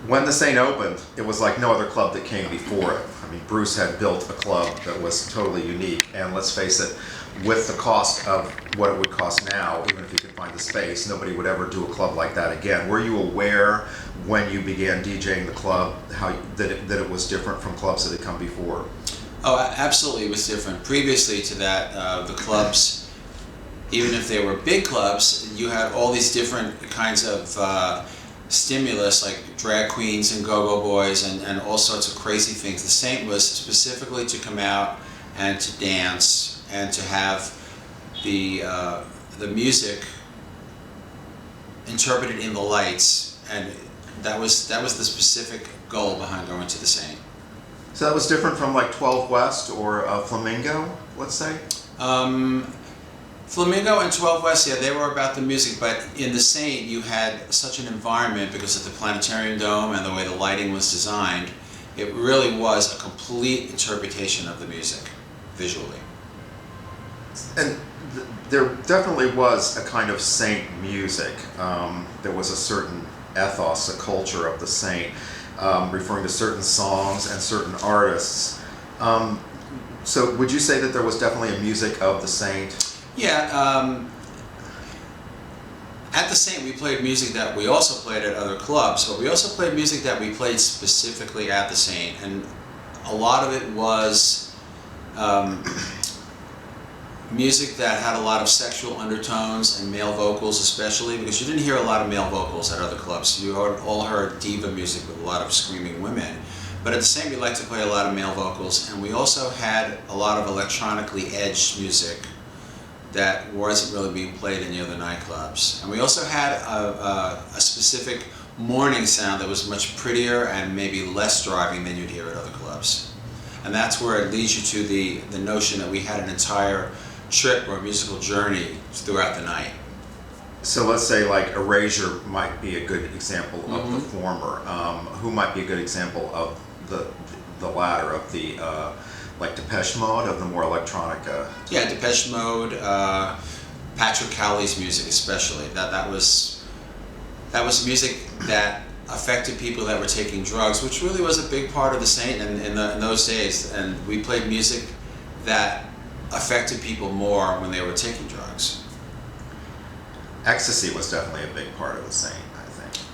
When the Saint opened, it was like no other club that came before it. I mean, Bruce had built a club that was totally unique, and let's face it, with the cost of what it would cost now, even if you could find the space, nobody would ever do a club like that again. Were you aware when you began DJing the club that it was different from clubs that had come before? Oh, absolutely, it was different. Previously to that, the clubs, even if they were big clubs, you had all these different kinds of stimulus, like drag queens and go-go boys and all sorts of crazy things. The Saint was specifically to come out and to dance and to have the music interpreted in the lights, and that was the specific goal behind going to the Saint. So that was different from like 12 West or Flamingo, let's say? Flamingo and 12 West, yeah, they were about the music, but in the Saint you had such an environment because of the planetarium dome and the way the lighting was designed. It really was a complete interpretation of the music, visually. And there definitely was a kind of Saint music. There was a certain ethos, a culture of the Saint, referring to certain songs and certain artists. So would you say that there was definitely a music of the Saint? Yeah, at the Saint we played music that we also played at other clubs, but we also played music that we played specifically at the Saint, and a lot of it was music that had a lot of sexual undertones and male vocals, especially because you didn't hear a lot of male vocals at other clubs. You all heard diva music with a lot of screaming women. But at the Saint we liked to play a lot of male vocals, and we also had a lot of electronically edged music that wasn't really being played in the other nightclubs. And we also had a specific morning sound that was much prettier and maybe less driving than you'd hear at other clubs. And that's where it leads you to the notion that we had an entire trip or musical journey throughout the night. So let's say like Erasure might be a good example of the former. Who might be a good example of the latter, of the like Depeche Mode, of the more electronic? Yeah, Depeche Mode, Patrick Cowley's music especially. That was music that affected people that were taking drugs, which really was a big part of the Saint in those days. And we played music that affected people more when they were taking drugs. Ecstasy was definitely a big part of the Saint, I think.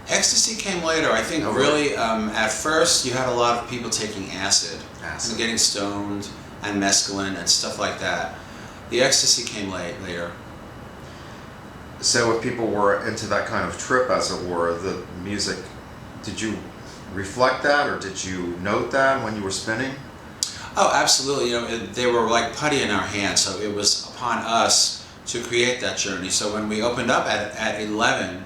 Ecstasy came later. I think really at first you had a lot of people taking acid and getting stoned and mescaline and stuff like that. The ecstasy came later. So if people were into that kind of trip, as it were, the music, did you reflect that or did you note that when you were spinning? Oh, absolutely. You know, they were like putty in our hands, so it was upon us to create that journey. So when we opened up at 11,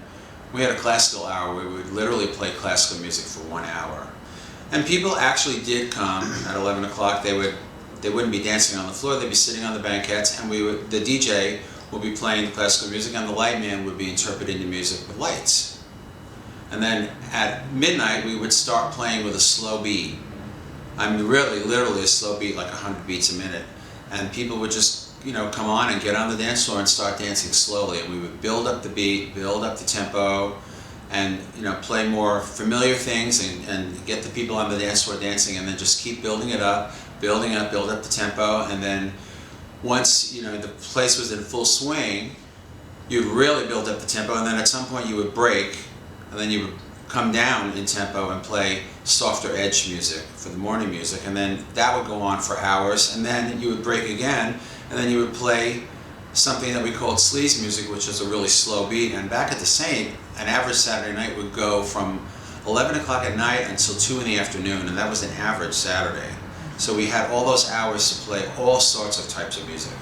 we had a classical hour where we would literally play classical music for 1 hour. And people actually did come at 11 o'clock. They wouldn't be dancing on the floor, they'd be sitting on the banquettes, and the DJ would be playing the classical music and the light man would be interpreting the music with lights. And then at midnight we would start playing with a slow beat. I mean, really, literally a slow beat, like 100 beats a minute. And people would just, come on and get on the dance floor and start dancing slowly. And we would build up the beat, build up the tempo, and, play more familiar things and get the people on the dance floor dancing, and then just keep building it up, build up the tempo. And then once, the place was in full swing, you'd really build up the tempo, and then at some point you would break, and then you would come down in tempo and play softer edge music for the morning music, and then that would go on for hours, and then you would break again, and then you would play something that we called sleaze music, which is a really slow beat. And back at the Saint, an average Saturday night would go from 11 o'clock at night until 2 in the afternoon, and that was an average Saturday. So we had all those hours to play all sorts of types of music.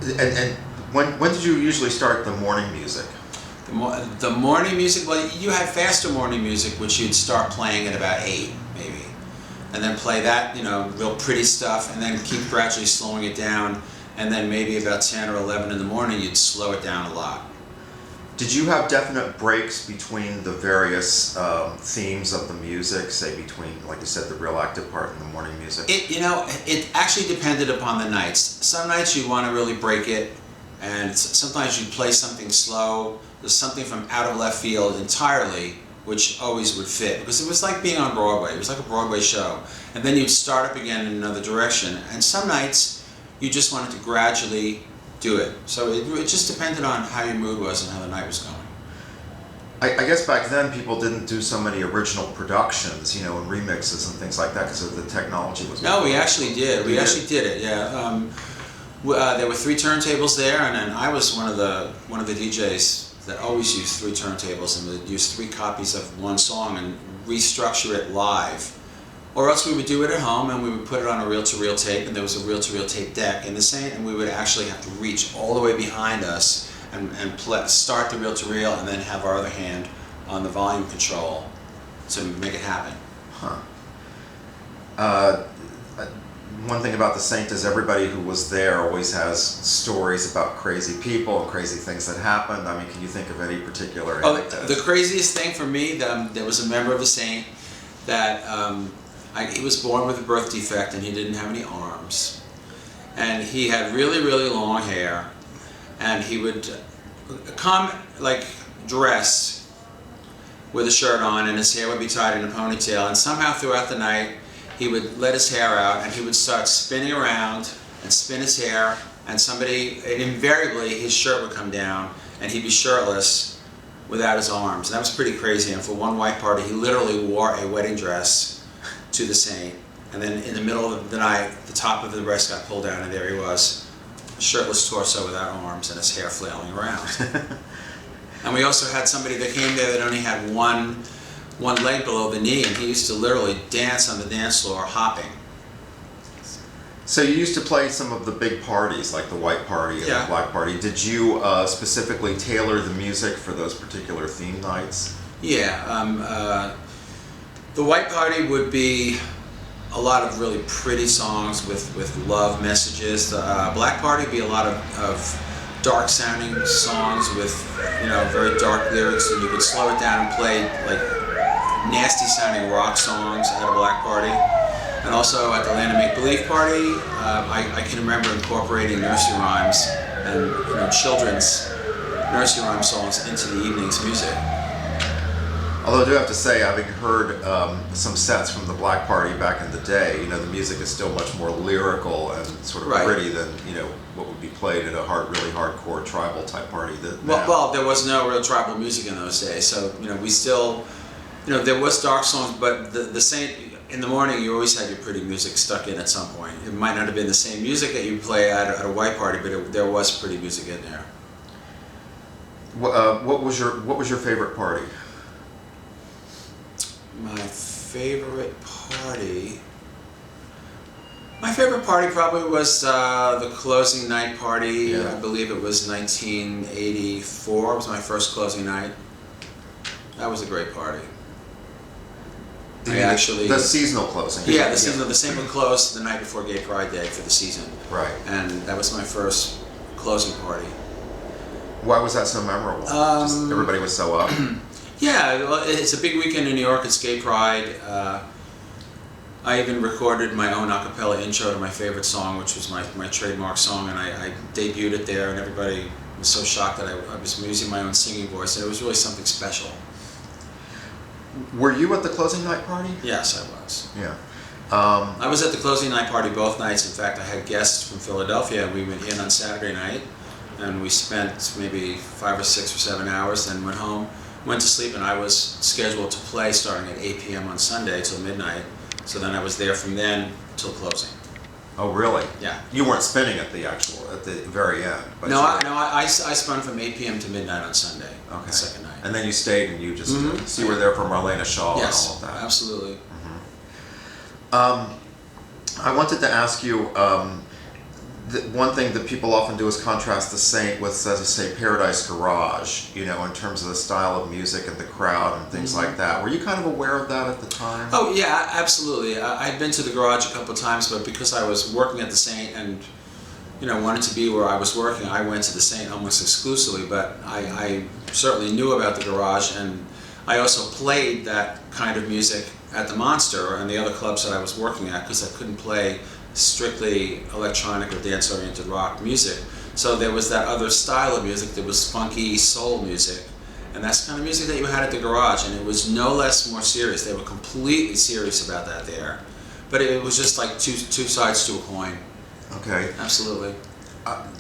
And when did you usually start the morning music? The morning music, well, you had faster morning music, which you'd start playing at about 8, maybe. And then play that, real pretty stuff, and then keep gradually slowing it down. And then maybe about 10 or 11 in the morning, you'd slow it down a lot. Did you have definite breaks between the various themes of the music, say between, like you said, the real active part and the morning music? It actually depended upon the nights. Some nights you'd want to really break it, and sometimes you'd play something slow, there's something from out of left field entirely, which always would fit, because it was like being on Broadway. It was like a Broadway show. And then you'd start up again in another direction. And some nights, you just wanted to gradually do it. So it just depended on how your mood was and how the night was going. I guess back then people didn't do so many original productions, and remixes and things like that because of the technology was. No, we actually did. We actually did it. Yeah. There were 3 turntables there, and then I was one of the DJs that always used 3 turntables and would use 3 copies of one song and restructure it live. Or else we would do it at home and we would put it on a reel-to-reel tape, and there was a reel-to-reel tape deck in the same, and we would actually have to reach all the way behind us and start the reel-to-reel and then have our other hand on the volume control to make it happen. One thing about the Saint is everybody who was there always has stories about crazy people and crazy things that happened. I mean, can you think of any particular anecdote? The craziest thing for me, there was a member of the Saint that he was born with a birth defect and he didn't have any arms. And he had really, really long hair, and he would come dressed with a shirt on, and his hair would be tied in a ponytail, and somehow throughout the night he would let his hair out and he would start spinning around and spin his hair, and invariably his shirt would come down and he'd be shirtless without his arms. And that was pretty crazy. And for one white party, he literally wore a wedding dress to the Saint, and then in the middle of the night the top of the dress got pulled down and there he was, a shirtless torso without arms and his hair flailing around. And we also had somebody that came there that only had one leg below the knee, and he used to literally dance on the dance floor hopping. So you used to play some of the big parties, like the white party and the black party. Did you specifically tailor the music for those particular theme nights? Yeah. The white party would be a lot of really pretty songs with love messages. The black party would be a lot of dark sounding songs with very dark lyrics, and you could slow it down and play like nasty sounding rock songs at a black party. And also at the Land of Make Believe party, I can remember incorporating nursery rhymes and children's nursery rhyme songs into the evening's music. Although I do have to say, having heard some sets from the black party back in the day, the music is still much more lyrical and sort of pretty than what would be played at a really hardcore tribal type party. Well, there was no real tribal music in those days, so we still, there was dark songs, but the Saint, in the morning you always had your pretty music stuck in at some point. It might not have been the same music that you play at a white party, but there was pretty music in there. What was your favorite party? My favorite party. My favorite party probably was the closing night party. Yeah. I believe it was 1984. It was my first closing night. That was a great party. The seasonal closing. Yeah, the seasonal. The same one closed the night before Gay Pride Day for the season. Right. And that was my first closing party. Why was that so memorable? Just everybody was so up. Yeah, well, it's a big weekend in New York. It's Gay Pride. I even recorded my own a cappella intro to my favorite song, which was my trademark song, and I debuted it there, and everybody was so shocked that I was using my own singing voice, and it was really something special. Were you at the closing night party? Yes, I was. Yeah. I was at the closing night party both nights. In fact, I had guests from Philadelphia, and we went in on Saturday night, and we spent maybe 5 or 6 or 7 hours, then went home, went to sleep, and I was scheduled to play starting at 8 p.m. on Sunday till midnight. So then I was there from then till closing. Oh, really? Yeah. You weren't spinning at the very end. But I spun from 8 p.m. to midnight on Sunday. Okay. The second night. And then you stayed and you just so you were there for Marlena Shaw and all of that. Absolutely. I wanted to ask you. One thing that people often do is contrast the Saint with, as I say, Paradise Garage, in terms of the style of music and the crowd and things like that. Were you kind of aware of that at the time? Oh, yeah, absolutely. I'd been to the Garage a couple of times, but because I was working at the Saint and, wanted to be where I was working, I went to the Saint almost exclusively, but I certainly knew about the Garage, and I also played that kind of music at the Monster and the other clubs that I was working at, because I couldn't play strictly electronic or dance-oriented rock music. So there was that other style of music that was funky soul music, And that's the kind of music that you had at the garage, and it was no less more serious. They were completely serious about that there. But it was just like two sides to a coin. Okay. Absolutely.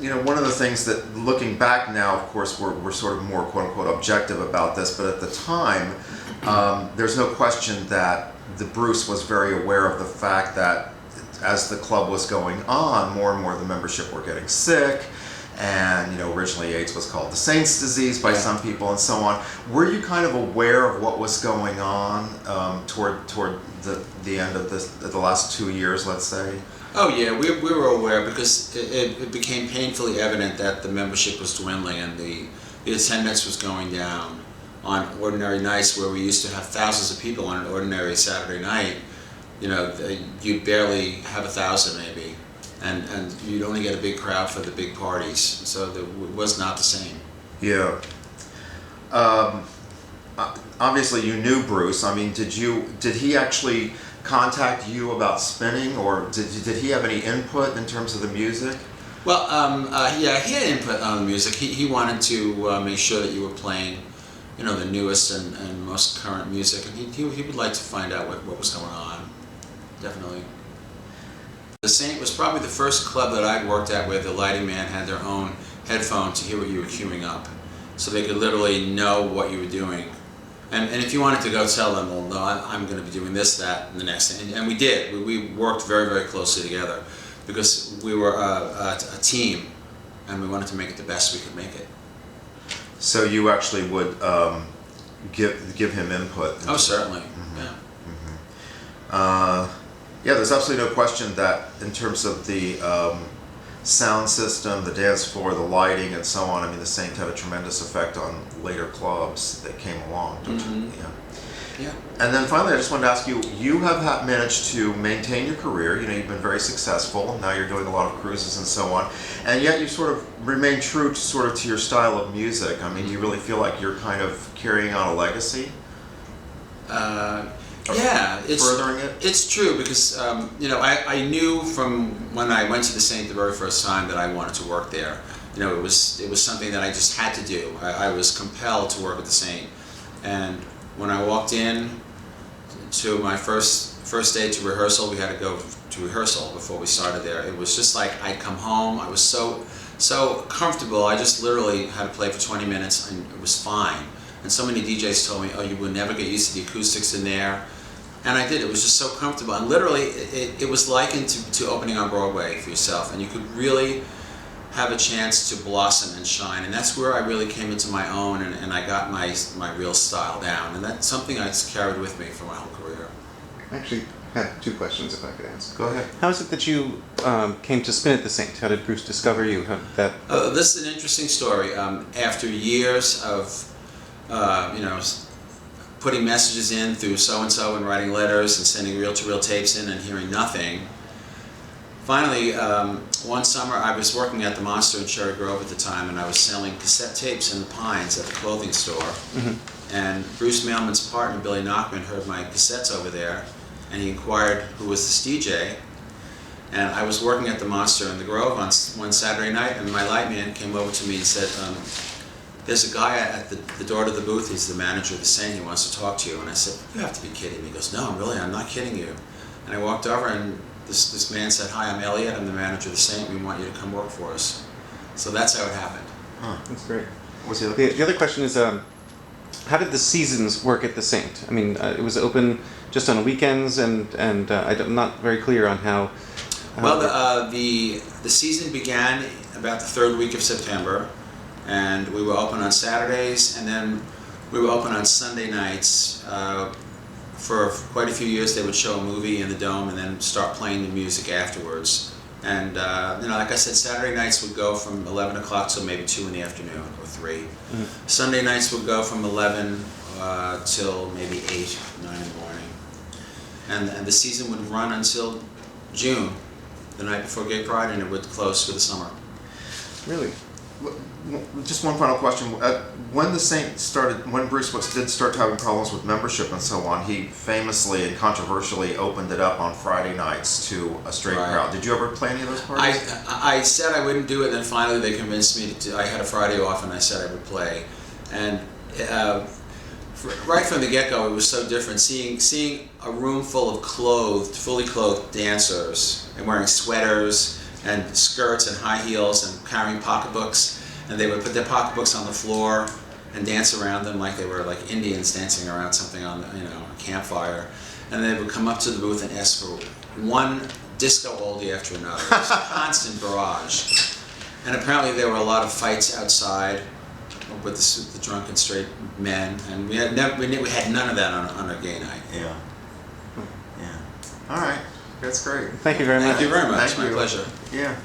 You know, one of the things that, looking back now, of course, we're sort of more quote-unquote objective about this, but at the time, there's no question that the Bruce was very aware of the fact that as the club was going on, more and more of the membership were getting sick, and, you know, originally AIDS was called the saint's disease by some people and so on. Were you kind of aware of what was going on toward the end of the last 2 years, let's say? Oh yeah, we were aware because it became painfully evident that the membership was dwindling and the attendance was going down. On ordinary nights where we used to have thousands of people on an ordinary Saturday night, you know, you'd barely have 1,000 maybe, and you'd only get a big crowd for the big parties, so it was not the same. Yeah. Obviously you knew Bruce. I mean, did he actually contact you about spinning, or did he have any input in terms of the music? Well, yeah, he had input on the music. He wanted to make sure that you were playing, you know, the newest and most current music, and he would like to find out what was going on. Definitely. The Saint was probably the first club that I'd worked at where the lighting man had their own headphone to hear what you were queuing up, so they could literally know what you were doing. And if you wanted to go tell them, well, no, I'm going to be doing this, that, and the next thing. And we did. We worked very, very closely together because we were a team, and we wanted to make it the best we could make it. So you actually would give him input? Oh, certainly. Mm-hmm. Yeah. Mm-hmm. Yeah, there's absolutely no question that in terms of the sound system, the dance floor, the lighting, and so on, I mean, the Saint had a tremendous effect on later clubs that came along. Yeah. Yeah. And then finally, I just wanted to ask you, you have managed to maintain your career. You know, you've been very successful. Now you're doing a lot of cruises and so on. And yet you sort of remain true to your style of music. I mean, do you really feel like you're kind of carrying on a legacy? Yeah, furthering it? It's true because you know, I knew from when I went to the Saint the very first time that I wanted to work there. You know, it was something that I just had to do. I was compelled to work at the Saint, and when I walked in to my first day to rehearsal, we had to go to rehearsal before we started there. It was just like I'd come home. I was so comfortable. I just literally had to play for 20 minutes, and it was fine. And so many DJs told me, oh, you would never get used to the acoustics in there. And I did. It was just so comfortable. And literally, it was likened to opening on Broadway for yourself. And you could really have a chance to blossom and shine. And that's where I really came into my own, and I got my real style down. And that's something I carried with me for my whole career. I actually had 2 questions, if I could ask. Go ahead. How is it that you came to spin at the Saint? How did Bruce discover you? How did that... This is an interesting story. After years of you know, putting messages in through so-and-so and writing letters and sending reel-to-reel tapes in and hearing nothing. Finally, one summer I was working at the Monster in Cherry Grove at the time, and I was selling cassette tapes in the Pines at the clothing store. Mm-hmm. And Bruce Mailman's partner, Billy Nachman, heard my cassettes over there, and he inquired who was this DJ. And I was working at the Monster in the Grove on one Saturday night, and my light man came over to me and said, there's a guy at the door to the booth, he's the manager of the Saint, he wants to talk to you. And I said, you have to be kidding me. He goes, no, really, I'm not kidding you. And I walked over, and this man said, hi, I'm Elliot, I'm the manager of the Saint, we want you to come work for us. So that's how it happened. Huh. That's great. What's the other question? The other question is, how did the seasons work at the Saint? I mean, it was open just on weekends, and I'm not very clear on how... Well, the season began about the 3rd week of September, and we were open on Saturdays, and then we were open on Sunday nights. For quite a few years, they would show a movie in the Dome and then start playing the music afterwards. And you know, like I said, Saturday nights would go from 11 o'clock till maybe 2 in the afternoon or 3. Mm-hmm. Sunday nights would go from 11 till maybe 8, 9 in the morning. And the season would run until June, the night before Gay Pride, and it would close for the summer. Really? Just one final question. When the Saint started, when Bruce did start having problems with membership and so on, he famously and controversially opened it up on Friday nights to a straight crowd. Did you ever play any of those parties? I said I wouldn't do it, then finally they convinced me to. I had a Friday off, and I said I would play. And right from the get-go, it was so different. Seeing a room full of fully clothed dancers and wearing sweaters and skirts and high heels and carrying pocketbooks, and they would put their pocketbooks on the floor and dance around them like they were like Indians dancing around something on a campfire, and they would come up to the booth and ask for one disco oldie after another. It was a constant barrage, and apparently there were a lot of fights outside with the drunken straight men, and we had none of that on a gay night. Yeah. Yeah. All right. That's great. Thank you very much. Thank you very much. Thank My you. pleasure. Yeah.